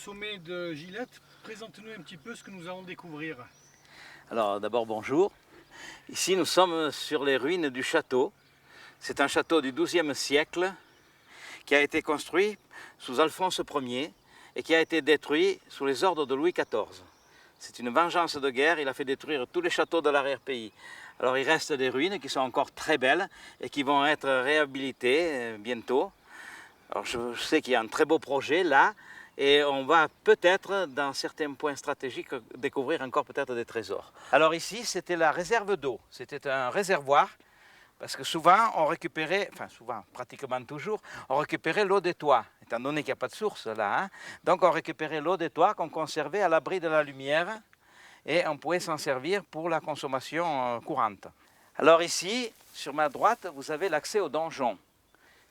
sommet de Gilette. Présente-nous un petit peu ce que nous allons découvrir. Alors d'abord bonjour. Ici nous sommes sur les ruines du château. C'est un château du XIIe siècle qui a été construit sous Alphonse Ier et qui a été détruit sous les ordres de Louis XIV. C'est une vengeance de guerre, il a fait détruire tous les châteaux de l'arrière-pays. Alors il reste des ruines qui sont encore très belles et qui vont être réhabilitées bientôt. Alors je sais qu'il y a un très beau projet là et on va peut-être dans certains points stratégiques découvrir encore peut-être des trésors. Alors ici c'était la réserve d'eau, c'était un réservoir parce que souvent on récupérait, enfin souvent, pratiquement toujours, on récupérait l'eau des toits, étant donné qu'il n'y a pas de source là. Donc on récupérait l'eau des toits qu'on conservait à l'abri de la lumière et on pouvait s'en servir pour la consommation courante. Alors ici, sur ma droite, vous avez l'accès au donjon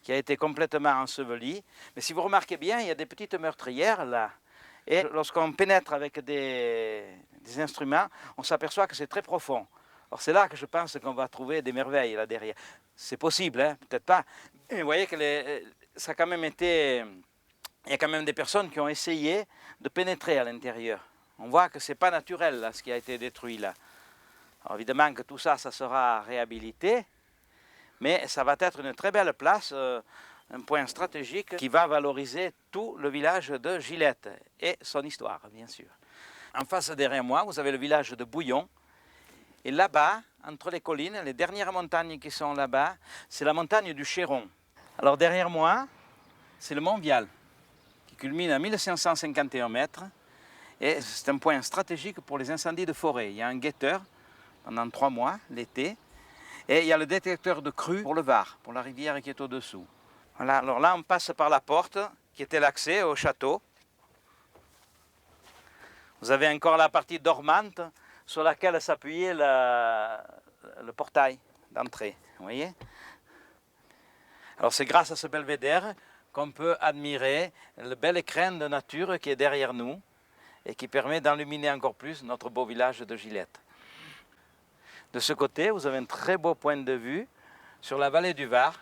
qui a été complètement enseveli. Mais si vous remarquez bien, il y a des petites meurtrières là. Et lorsqu'on pénètre avec des instruments, on s'aperçoit que c'est très profond. Alors c'est là que je pense qu'on va trouver des merveilles là derrière. C'est possible, hein, peut-être pas. Mais vous voyez que ça a quand même été... Il y a quand même des personnes qui ont essayé de pénétrer à l'intérieur. On voit que ce n'est pas naturel là, ce qui a été détruit là. Alors évidemment que tout ça, ça sera réhabilité. Mais ça va être une très belle place, un point stratégique qui va valoriser tout le village de Gilette et son histoire, bien sûr. En face derrière moi, vous avez le village de Bouillon. Et là-bas, entre les collines, les dernières montagnes qui sont là-bas, c'est la montagne du Chéron. Alors derrière moi, c'est le mont Vial, qui culmine à 1551 mètres. Et c'est un point stratégique pour les incendies de forêt. Il y a un guetteur pendant 3 mois, l'été. Et il y a le détecteur de crues pour le Var, pour la rivière qui est au-dessous. Voilà, alors là on passe par la porte qui était l'accès au château. Vous avez encore la partie dormante sur laquelle s'appuyait le portail d'entrée. Vous voyez ? Alors c'est grâce à ce belvédère qu'on peut admirer le bel écrin de nature qui est derrière nous et qui permet d'illuminer encore plus notre beau village de Gilette. De ce côté, vous avez un très beau point de vue sur la vallée du Var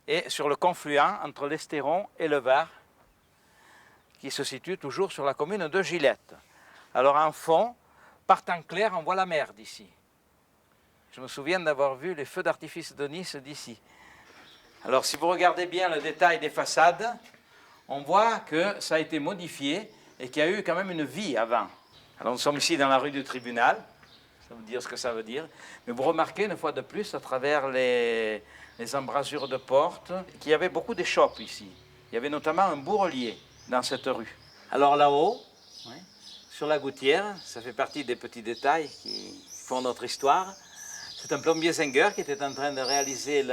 et sur le confluent entre l'Estéron et le Var, qui se situe toujours sur la commune de Gilette. Alors en fond, par temps clair, on voit la mer d'ici. Je me souviens d'avoir vu les feux d'artifice de Nice d'ici. Alors si vous regardez bien le détail des façades, on voit que ça a été modifié et qu'il y a eu quand même une vie avant. Alors nous sommes ici dans la rue du Tribunal. Ça veut dire ce que ça veut dire. Mais vous remarquez une fois de plus à travers les embrasures de portes qu'il y avait beaucoup d'échoppes ici. Il y avait notamment un bourrelier dans cette rue. Alors là-haut, sur la gouttière, ça fait partie des petits détails qui font notre histoire. C'est un plombier Zenger qui était en train de réaliser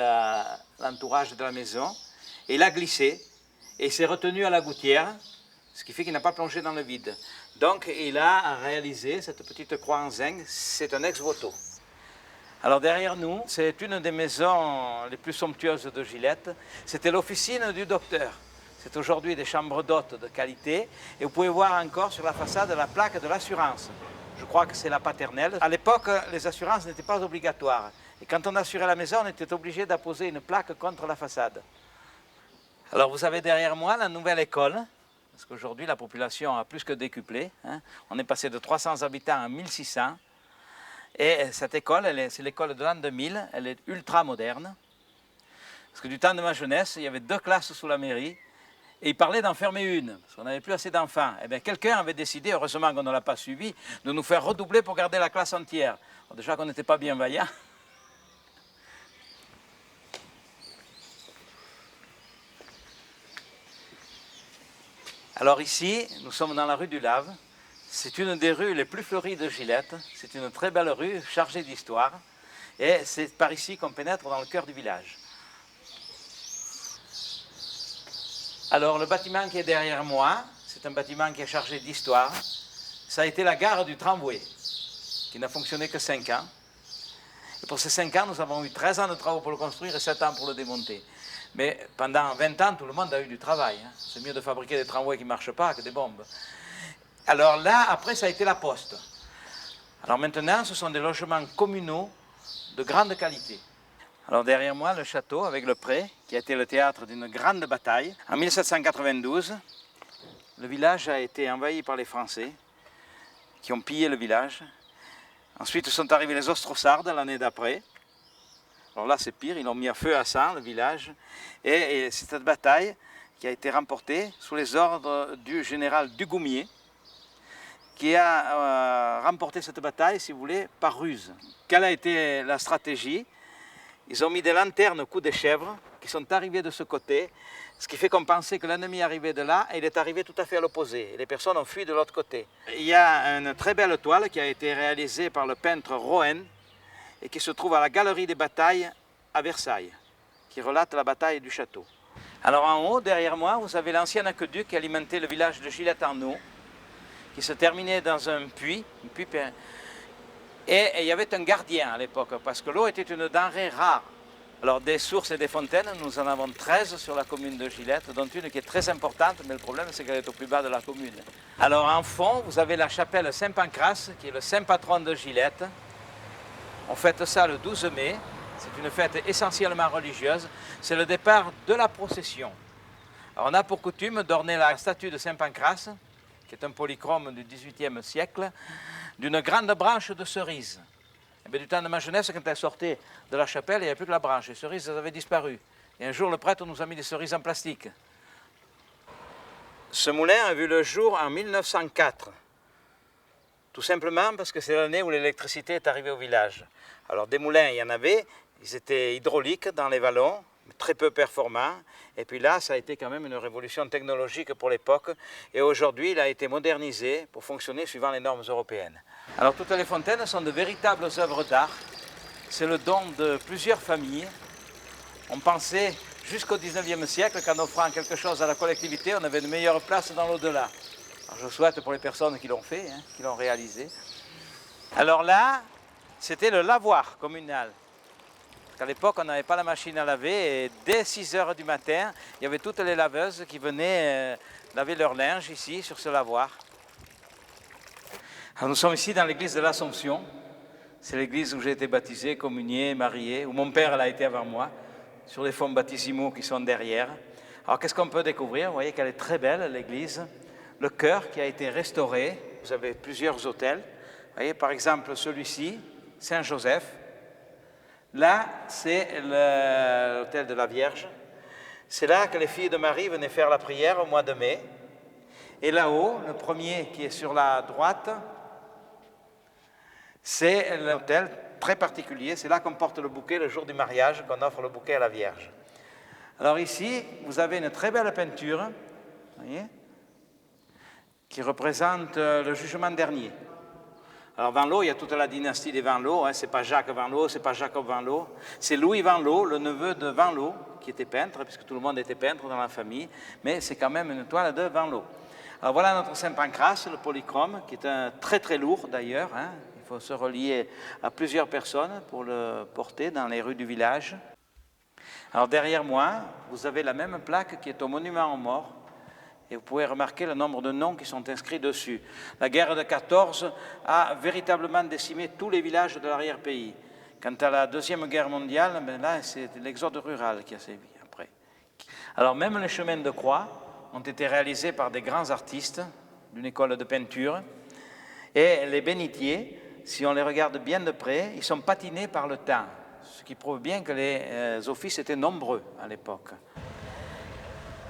l'entourage de la maison. Et il a glissé et il s'est retenu à la gouttière, ce qui fait qu'il n'a pas plongé dans le vide. Donc il a réalisé cette petite croix en zinc, c'est un ex-voto. Alors derrière nous, c'est une des maisons les plus somptueuses de Gilette. C'était l'officine du docteur. C'est aujourd'hui des chambres d'hôtes de qualité. Et vous pouvez voir encore sur la façade la plaque de l'assurance. Je crois que c'est la paternelle. À l'époque, les assurances n'étaient pas obligatoires. Et quand on assurait la maison, on était obligé d'apposer une plaque contre la façade. Alors vous avez derrière moi la nouvelle école. Parce qu'aujourd'hui, la population a plus que décuplé. On est passé de 300 habitants à 1600. Et cette école, c'est l'école de l'an 2000. Elle est ultra moderne. Parce que du temps de ma jeunesse, il y avait 2 classes sous la mairie. Et ils parlaient d'en fermer une, parce qu'on n'avait plus assez d'enfants. Eh bien, quelqu'un avait décidé, heureusement qu'on ne l'a pas suivi, de nous faire redoubler pour garder la classe entière. Alors, déjà qu'on n'était pas bien vaillants. Alors ici, nous sommes dans la rue du Lave. C'est une des rues les plus fleuries de Gilette. C'est une très belle rue, chargée d'histoire. Et c'est par ici qu'on pénètre dans le cœur du village. Alors le bâtiment qui est derrière moi, c'est un bâtiment qui est chargé d'histoire. Ça a été la gare du tramway, qui n'a fonctionné que 5 ans. Et pour ces 5 ans, nous avons eu 13 ans de travaux pour le construire et 7 ans pour le démonter. Mais pendant 20 ans, tout le monde a eu du travail. C'est mieux de fabriquer des tramways qui ne marchent pas que des bombes. Alors là, après, ça a été la poste. Alors maintenant, ce sont des logements communaux de grande qualité. Alors derrière moi, le château avec le pré, qui a été le théâtre d'une grande bataille. En 1792, le village a été envahi par les Français qui ont pillé le village. Ensuite sont arrivés les Ostrossardes l'année d'après. Alors là c'est pire, ils ont mis à feu à sang le village. Et c'est cette bataille qui a été remportée sous les ordres du général Dugoumier, qui a remporté cette bataille, si vous voulez, par ruse. Quelle a été la stratégie? Ils ont mis des lanternes au cou des chèvres qui sont arrivées de ce côté, ce qui fait qu'on pensait que l'ennemi arrivait de là et il est arrivé tout à fait à l'opposé. Les personnes ont fui de l'autre côté. Il y a une très belle toile qui a été réalisée par le peintre Rohen et qui se trouve à la Galerie des Batailles à Versailles, qui relate la bataille du château. Alors en haut, derrière moi, vous avez l'ancien aqueduc qui alimentait le village de Gillette-en-Eau, qui se terminait dans un puits, et il y avait un gardien à l'époque, parce que l'eau était une denrée rare. Alors des sources et des fontaines, nous en avons 13 sur la commune de Gillette, dont une qui est très importante, mais le problème c'est qu'elle est au plus bas de la commune. Alors en fond, vous avez la chapelle Saint-Pancrace, qui est le saint patron de Gillette. On fête ça le 12 mai, c'est une fête essentiellement religieuse, c'est le départ de la procession. Alors on a pour coutume d'orner la statue de Saint-Pancrace, qui est un polychrome du XVIIIe siècle, d'une grande branche de cerise. Et bien, du temps de ma jeunesse, quand elle sortait de la chapelle, il n'y avait plus que la branche. Les cerises avaient disparu. Et un jour, le prêtre nous a mis des cerises en plastique. Ce moulin a vu le jour en 1904. Tout simplement parce que c'est l'année où l'électricité est arrivée au village. Alors des moulins, il y en avait, ils étaient hydrauliques dans les vallons, très peu performants. Et puis là, ça a été quand même une révolution technologique pour l'époque. Et aujourd'hui, il a été modernisé pour fonctionner suivant les normes européennes. Alors toutes les fontaines sont de véritables œuvres d'art. C'est le don de plusieurs familles. On pensait jusqu'au XIXe siècle qu'en offrant quelque chose à la collectivité, on avait une meilleure place dans l'au-delà. Alors je souhaite pour les personnes qui l'ont fait, qui l'ont réalisé. Alors là, c'était le lavoir communal. À l'époque, on n'avait pas la machine à laver et dès 6 h du matin, il y avait toutes les laveuses qui venaient laver leur linge ici, sur ce lavoir. Alors, nous sommes ici dans l'église de l'Assomption. C'est l'église où j'ai été baptisé, communié, marié, où mon père a été avant moi, sur les fonts baptisimaux qui sont derrière. Alors qu'est-ce qu'on peut découvrir? Vous voyez qu'elle est très belle, l'église. Le chœur qui a été restauré. Vous avez plusieurs autels. Vous voyez par exemple celui-ci, Saint-Joseph. Là, c'est l'autel de la Vierge. C'est là que les filles de Marie venaient faire la prière au mois de mai. Et là-haut, le premier qui est sur la droite, c'est l'autel très particulier. C'est là qu'on porte le bouquet le jour du mariage, qu'on offre le bouquet à la Vierge. Alors ici, vous avez une très belle peinture, voyez, qui représente le jugement dernier. Alors Vanloo, il y a toute la dynastie des Vanloo, c'est pas Jacques Vanloo, c'est pas Jacob Vanloo, c'est Louis Vanloo, le neveu de Vanloo, qui était peintre, puisque tout le monde était peintre dans la famille, mais c'est quand même une toile de Vanloo. Alors voilà notre Saint-Pancrace, le polychrome, qui est un très très lourd d'ailleurs, il faut se relier à plusieurs personnes pour le porter dans les rues du village. Alors derrière moi, vous avez la même plaque qui est au monument aux morts, et vous pouvez remarquer le nombre de noms qui sont inscrits dessus. La guerre de 14 a véritablement décimé tous les villages de l'arrière-pays. Quant à la Deuxième Guerre mondiale, là, c'est l'exode rural qui a sévi après. Alors même les chemins de croix ont été réalisés par des grands artistes d'une école de peinture. Et les bénitiers, si on les regarde bien de près, ils sont patinés par le temps, ce qui prouve bien que les offices étaient nombreux à l'époque.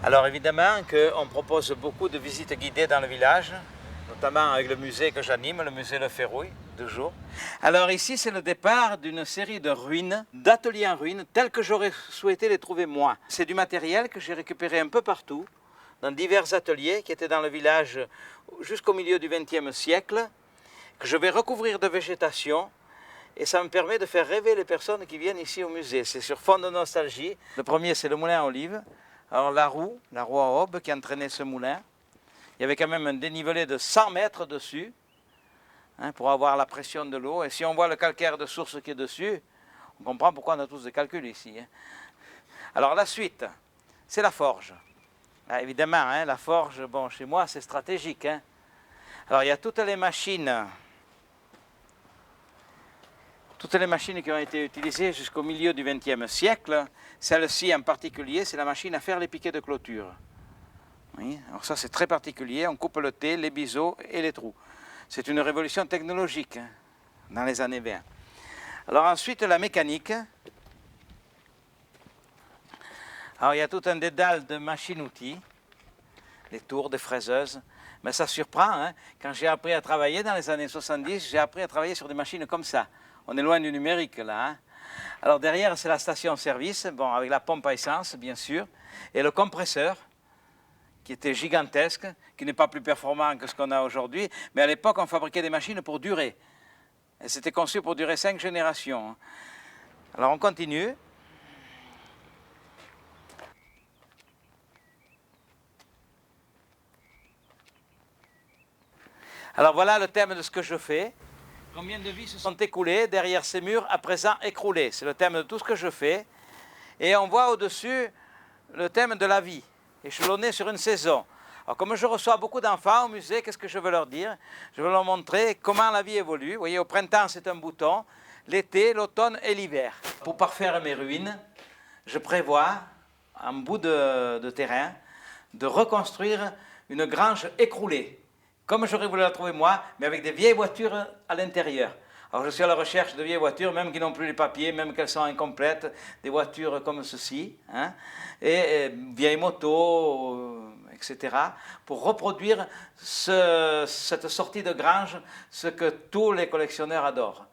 Alors évidemment qu'on propose beaucoup de visites guidées dans le village, notamment avec le musée que j'anime, le musée Le Ferrouille, toujours. Alors ici, c'est le départ d'une série de ruines, d'ateliers en ruines, tels que j'aurais souhaité les trouver moi. C'est du matériel que j'ai récupéré un peu partout, dans divers ateliers qui étaient dans le village jusqu'au milieu du XXe siècle, que je vais recouvrir de végétation, et ça me permet de faire rêver les personnes qui viennent ici au musée. C'est sur fond de nostalgie. Le premier, c'est le moulin à olive. Alors la roue à aube qui entraînait ce moulin, il y avait quand même un dénivelé de 100 mètres dessus, pour avoir la pression de l'eau. Et si on voit le calcaire de source qui est dessus, on comprend pourquoi on a tous des calculs ici. Alors la suite, c'est la forge. Ah, évidemment, la forge, bon, chez moi, c'est stratégique. Alors il y a toutes les machines qui ont été utilisées jusqu'au milieu du XXe siècle. Celle-ci en particulier, c'est la machine à faire les piquets de clôture. voyez. Alors ça c'est très particulier, on coupe le T, les biseaux et les trous. C'est une révolution technologique hein, dans les années 20. Alors ensuite la mécanique. Alors il y a tout un dédale de machines-outils, des tours, des fraiseuses. Mais ça surprend, hein. Quand j'ai appris à travailler dans les années 70, j'ai appris à travailler sur des machines comme ça. On est loin du numérique là. Hein. Alors derrière c'est la station-service, bon, avec la pompe à essence bien sûr, et le compresseur, qui était gigantesque, qui n'est pas plus performant que ce qu'on a aujourd'hui, mais à l'époque on fabriquait des machines pour durer. Et c'était conçu pour durer 5 générations. Alors on continue. Alors voilà le thème de ce que je fais. Combien de vies se sont écoulées derrière ces murs, à présent écroulés? C'est le thème de tout ce que je fais. Et on voit au-dessus le thème de la vie, échelonné sur une saison. Alors comme je reçois beaucoup d'enfants au musée, qu'est-ce que je veux leur dire? Je veux leur montrer comment la vie évolue. Vous voyez, au printemps c'est un bouton, l'été, l'automne et l'hiver. Pour parfaire mes ruines, je prévois, en bout de terrain, de reconstruire une grange écroulée. Comme j'aurais voulu la trouver moi, mais avec des vieilles voitures à l'intérieur. Alors je suis à la recherche de vieilles voitures, même qui n'ont plus les papiers, même qu'elles sont incomplètes, des voitures comme ceci, hein, et vieilles motos, etc., pour reproduire cette sortie de grange, ce que tous les collectionneurs adorent.